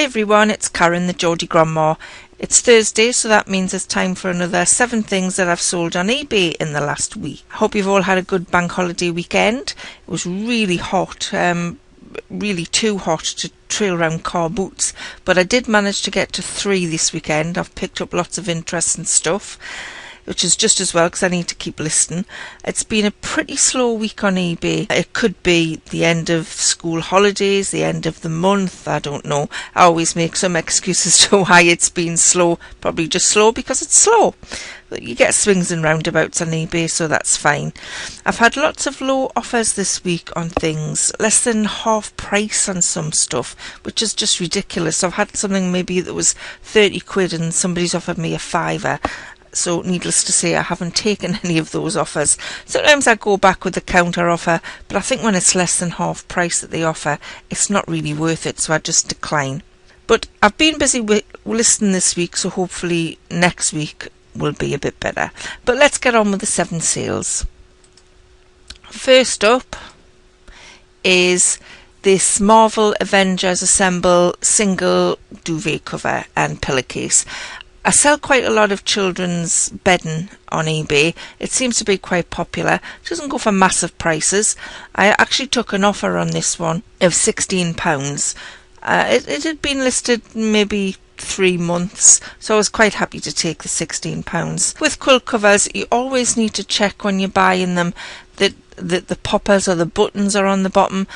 Hi everyone, it's Karen, the Geordie Grandma. It's Thursday, so that means it's time for another 7 things that I've sold on eBay in the last week. I hope you've all had a good bank holiday weekend. It was really hot, really too hot to trail around car boots, but I did manage to get to 3 this weekend. I've picked up lots of interesting stuff, which is just as well because I need to keep listing. It's been a pretty slow week on eBay. It could be the end of school holidays, the end of the month, I don't know. I always make some excuses to why it's been slow. Probably just slow because it's slow. But you get swings and roundabouts on eBay, so that's fine. I've had lots of low offers this week on things, less than half price on some stuff, which is just ridiculous. I've had something maybe that was 30 quid and somebody's offered me a fiver. So needless to say, I haven't taken any of those offers. Sometimes I go back with the counter offer, but I think when it's less than half price that they offer, it's not really worth it, so I just decline. But I've been busy with listing this week, so hopefully next week will be a bit better. But let's get on with the 7 sales. First up is this Marvel Avengers Assemble single duvet cover and pillowcase. I sell quite a lot of children's bedding on eBay. It seems to be quite popular. It doesn't go for massive prices. I actually took an offer on this one of £16. It had been listed maybe 3 months, so I was quite happy to take the £16. With quilt covers, you always need to check when you're buying them that the poppers or the buttons are on the bottom.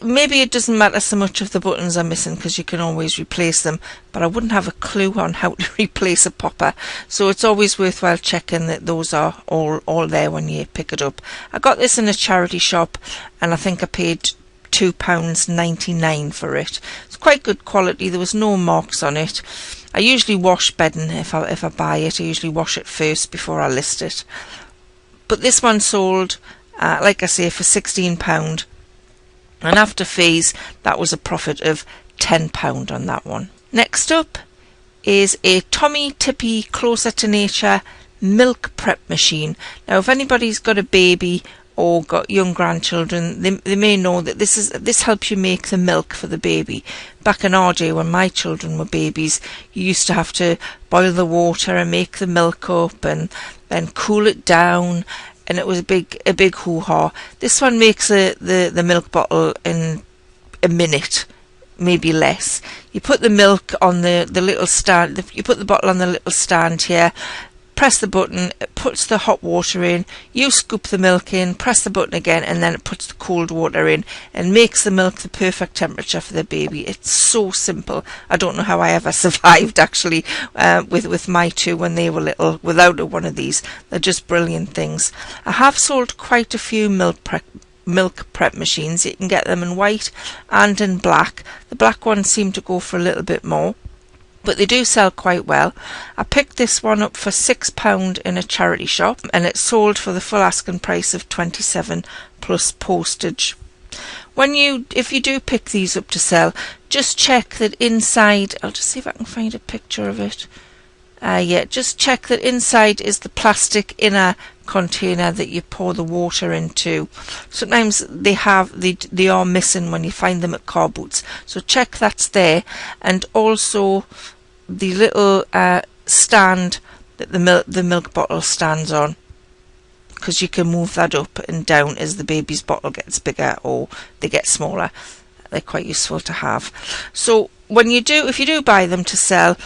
Maybe it doesn't matter so much if the buttons are missing because you can always replace them, but I wouldn't have a clue on how to replace a popper, so it's always worthwhile checking that those are all there when you pick it up. I got this in a charity shop and I think I paid £2.99 for it. It's quite good quality. There was no marks on it. I usually wash bedding if I buy it. I usually wash it first before I list it. But this one sold, like I say, for £16. And after fees, that was a profit of £10 on that one. Next up is a Tommee Tippee Closer to Nature milk prep machine. Now, if anybody's got a baby or got young grandchildren, they may know that this helps you make the milk for the baby. Back in our day, when my children were babies, you used to have to boil the water and make the milk up and then cool it down. And it was a big hoo-ha. This one makes the milk bottle in a minute, maybe less. You put the milk on the little stand. You put the bottle on the little stand here. Press the button. It puts the hot water in. You scoop the milk in. Press the button again, and then it puts the cold water in and makes the milk the perfect temperature for the baby. It's so simple. I don't know how I ever survived actually with my 2 when they were little without one of these. They're just brilliant things. I have sold quite a few milk prep machines. You can get them in white and in black. The black ones seem to go for a little bit more, but they do sell quite well. I picked this one up for £6 in a charity shop, and it sold for the full asking price of £27 plus postage. If you do pick these up to sell, just check that inside, I'll just see if I can find a picture of it. Just check that inside is the plastic inner container that you pour the water into. Sometimes they are missing when you find them at car boots, so check that's there. And also the little stand that the milk bottle stands on, because you can move that up and down as the baby's bottle gets bigger or they get smaller. They're quite useful to have. So if you do buy them to sell,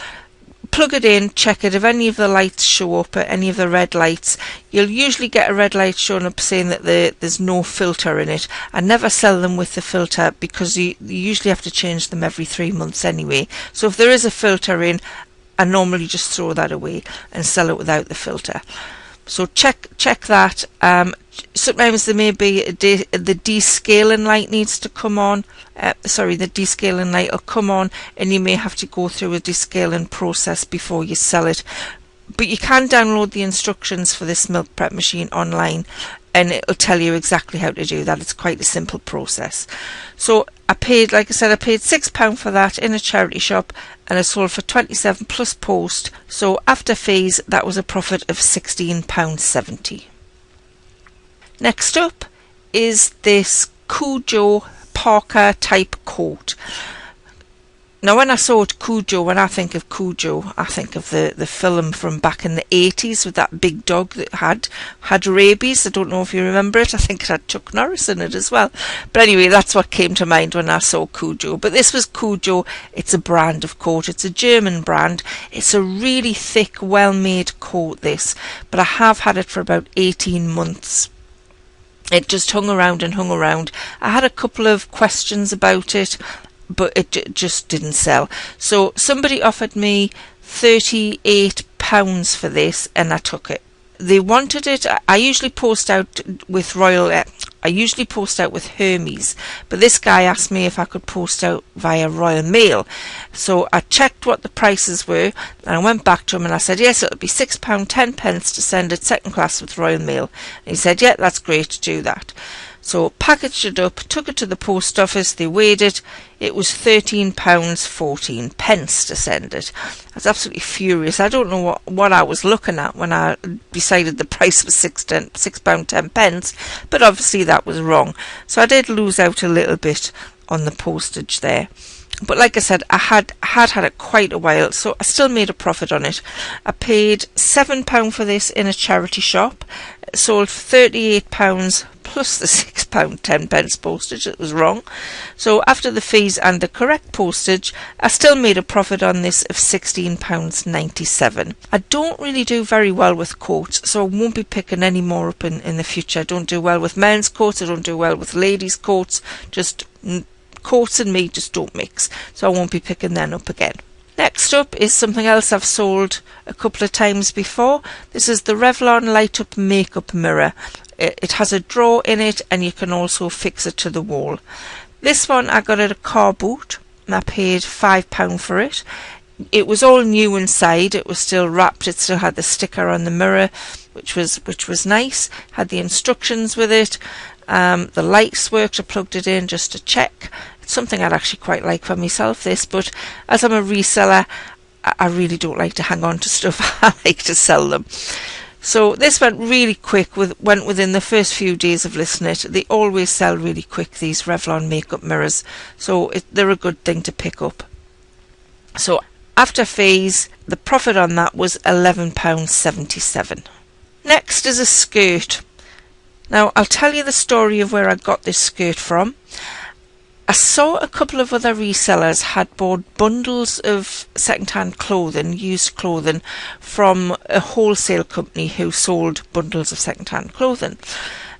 plug it in, check it. If any of the lights show up, any of the red lights, you'll usually get a red light showing up saying that there's no filter in it. I never sell them with the filter because you usually have to change them every 3 months anyway. So if there is a filter in, I normally just throw that away and sell it without the filter. So check that. Sometimes there may be the descaling light needs to come on. The descaling light will come on, and you may have to go through a descaling process before you sell it. But you can download the instructions for this milk prep machine online, and it'll tell you exactly how to do that. It's quite a simple process. So I paid £6 for that in a charity shop, and I sold for £27 plus post. So after fees, that was a profit of £16.70. Next up is this Cujo Parker type coat. Now, when I saw Cujo, when I think of Cujo, I think of the film from back in the 80s with that big dog that had rabies. I don't know if you remember it. I think it had Chuck Norris in it as well. But anyway, that's what came to mind when I saw Cujo. But this was Cujo. It's a brand of coat. It's a German brand. It's a really thick, well-made coat, this. But I have had it for about 18 months. It just hung around and hung around. I had a couple of questions about it, but it just didn't sell. So somebody offered me £38 for this, and I took it. They wanted it. I usually post out with I usually post out with Hermes, but this guy asked me if I could post out via Royal Mail. So I checked what the prices were, and I went back to him and I said, yes, it'll be £6.10 to send it second class with Royal Mail. And he said, yeah, that's great, to do that. So packaged it up, took it to the post office, they weighed it. It was £13.14 to send it. I was absolutely furious. I don't know what I was looking at when I decided the price was £6.10, but obviously that was wrong. So I did lose out a little bit on the postage there. But like I said, I had it quite a while, so I still made a profit on it. I paid £7 for this in a charity shop. It sold for £38 plus the £6.10 postage. It was wrong. So after the fees and the correct postage, I still made a profit on this of £16.97. I don't really do very well with coats, so I won't be picking any more up in the future. I don't do well with men's coats. I don't do well with ladies' coats. Just coats and me just don't mix, so I won't be picking them up again. Next up is something else I've sold a couple of times before. This is the Revlon Light Up Makeup Mirror. It has a drawer in it, and you can also fix it to the wall. This one I got at a car boot, and I paid £5 for it. It was all new inside. It was still wrapped. It still had the sticker on the mirror, which was nice. Had the instructions with it. The lights worked. I plugged it in just to check. It's something I'd actually quite like for myself, this, but as I'm a reseller, I really don't like to hang on to stuff. I like to sell them. So this went really quick, went within the first few days of listing it. They always sell really quick, these Revlon makeup mirrors, so they're a good thing to pick up. So after fees, the profit on that was £11.77. Next is a skirt. Now, I'll tell you the story of where I got this skirt from. I saw a couple of other resellers had bought bundles of second-hand clothing, used clothing, from a wholesale company who sold bundles of second-hand clothing.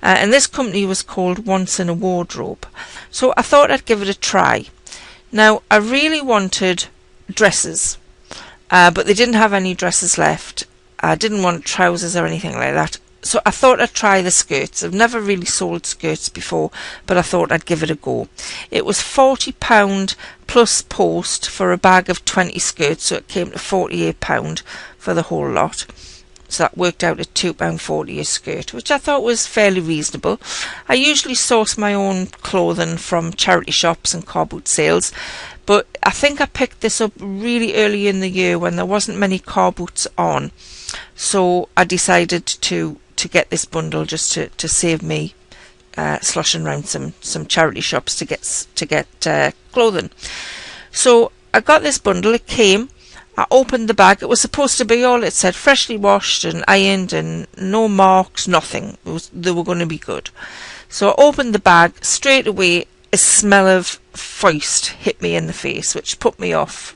And this company was called Once in a Wardrobe. So I thought I'd give it a try. Now, I really wanted dresses, but they didn't have any dresses left. I didn't want trousers or anything like that. So I thought I'd try the skirts. I've never really sold skirts before, but I thought I'd give it a go. It was £40 plus post for a bag of 20 skirts, so it came to £48 for the whole lot. So that worked out at £2.40 a skirt, which I thought was fairly reasonable. I usually source my own clothing from charity shops and car boot sales, but I think I picked this up really early in the year when there wasn't many car boots on. So I decided to get this bundle just to save me sloshing around some charity shops to get clothing. So I got this bundle. It came. I opened the bag. It was supposed to be all. It said freshly washed and ironed and no marks, nothing. They were going to be good. So I opened the bag. Straight away, a smell of foist hit me in the face, which put me off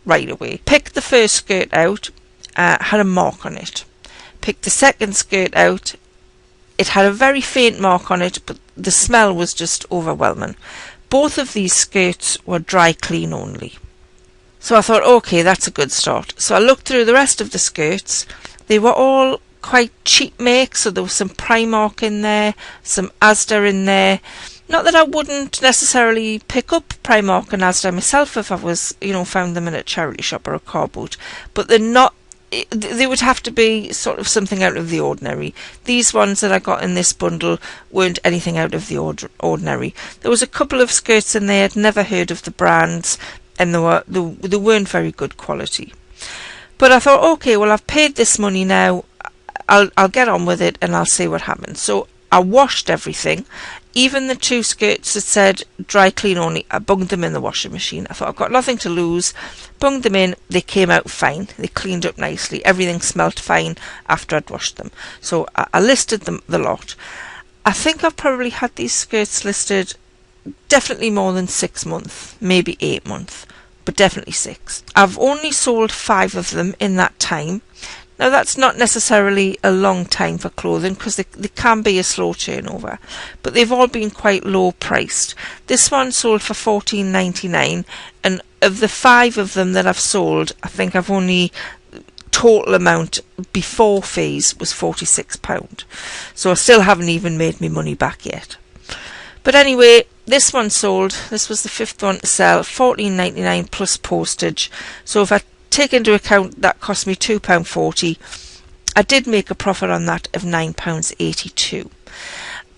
right away. Picked the first skirt out. Had a mark on it. Picked the second skirt out. It had a very faint mark on it, but the smell was just overwhelming. Both of these skirts were dry clean only. So I thought, okay, that's a good start. So I looked through the rest of the skirts. They were all quite cheap make, so there was some Primark in there, some Asda in there. Not that I wouldn't necessarily pick up Primark and Asda myself if I was, found them in a charity shop or a car boot, but they're not. They would have to be sort of something out of the ordinary. These ones that I got in this bundle weren't anything out of the ordinary. There was a couple of skirts in there. I'd never heard of the brands, and they weren't very good quality. But I thought, okay, well, I've paid this money now. I'll get on with it and I'll see what happens. So I washed everything. even the 2 skirts that said dry clean only, I bunged them in the washing machine. I thought, I've got nothing to lose. Bunged them in, they came out fine. They cleaned up nicely. Everything smelt fine after I'd washed them. So I listed them the lot. I think I've probably had these skirts listed definitely more than 6 months, maybe 8 months, but definitely 6. I've only sold 5 of them in that time. Now that's not necessarily a long time for clothing because they can be a slow turnover, but they've all been quite low priced. This one sold for $14.99, and of the 5 of them that I've sold, I think I've only total amount before fees was £46. So I still haven't even made my money back yet. But anyway, this one sold. This was the 5th one to sell, £14.99 plus postage. So if I take into account that cost me £2.40, I did make a profit on that of £9.82.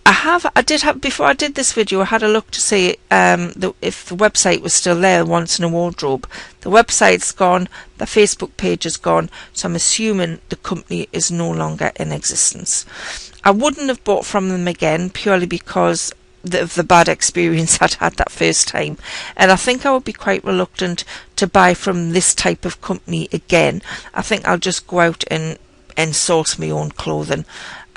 I did have, before I did this video, I had a look to see if the website was still there, Once in a Wardrobe. The website's gone, the Facebook page is gone, so I'm assuming the company is no longer in existence. I wouldn't have bought from them again purely because of the bad experience I'd had that first time, and I think I would be quite reluctant to buy from this type of company again. I think I'll just go out and source my own clothing.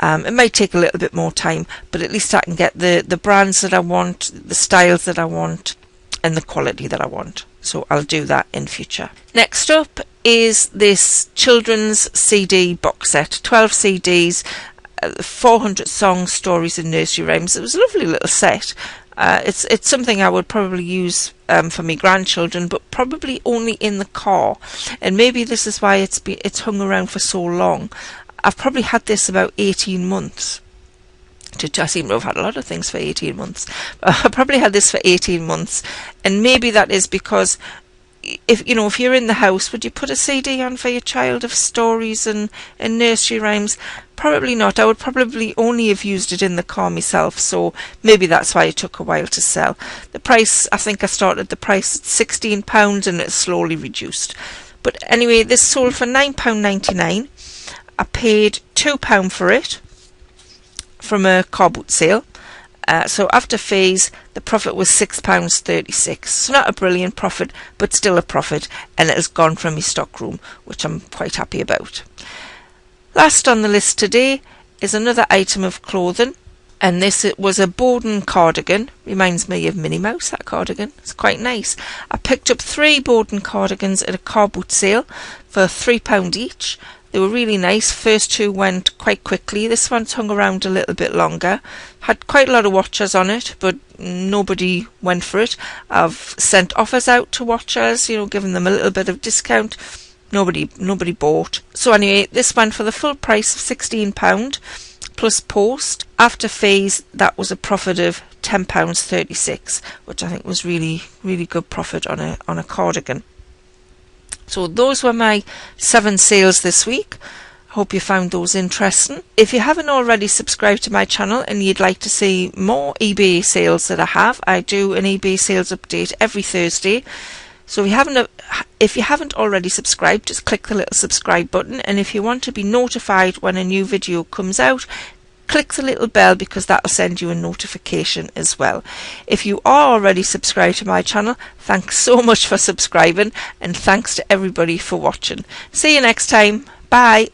It might take a little bit more time, but at least I can get the brands that I want, the styles that I want, and the quality that I want. So I'll do that in future. Next up is this children's CD box set, 12 CDs, 400 songs, stories and nursery rhymes. It was a lovely little set. It's something I would probably use for my grandchildren, but probably only in the car, and maybe this is why it's hung around for so long. I've probably had this about 18 months. I seem to have had a lot of things for 18 months. I probably had this for 18 months, and maybe that is because if you're in the house, would you put a CD on for your child of stories and nursery rhymes? Probably not. I would probably only have used it in the car myself, so maybe that's why it took a while to sell. The price, I think I started the price at £16 and it's slowly reduced. But anyway, this sold for £9.99. I paid £2 for it from a car boot sale. So after fees, the profit was £6.36. So not a brilliant profit, but still a profit, and it has gone from my stock room, which I'm quite happy about. Last on the list today is another item of clothing, and it was a Bowden cardigan. Reminds me of Minnie Mouse, that cardigan. It's quite nice. I picked up 3 Bowden cardigans at a car boot sale for £3 each. They were really nice. First 2 went quite quickly. This one's hung around a little bit longer. Had quite a lot of watchers on it, but nobody went for it. I've sent offers out to watchers, giving them a little bit of discount. Nobody bought. So anyway, this went for the full price of £16 plus post. After fees, that was a profit of £10.36, which I think was really, really good profit on a cardigan. So those were my 7 sales this week. Hope you found those interesting. If you haven't already subscribed to my channel and you'd like to see more eBay sales that I do an eBay sales update every Thursday. So if you haven't already subscribed, just click the little subscribe button, and if you want to be notified when a new video comes out, click the little bell, because that'll send you a notification as well. If you are already subscribed to my channel, thanks so much for subscribing, and thanks to everybody for watching. See you next time. Bye.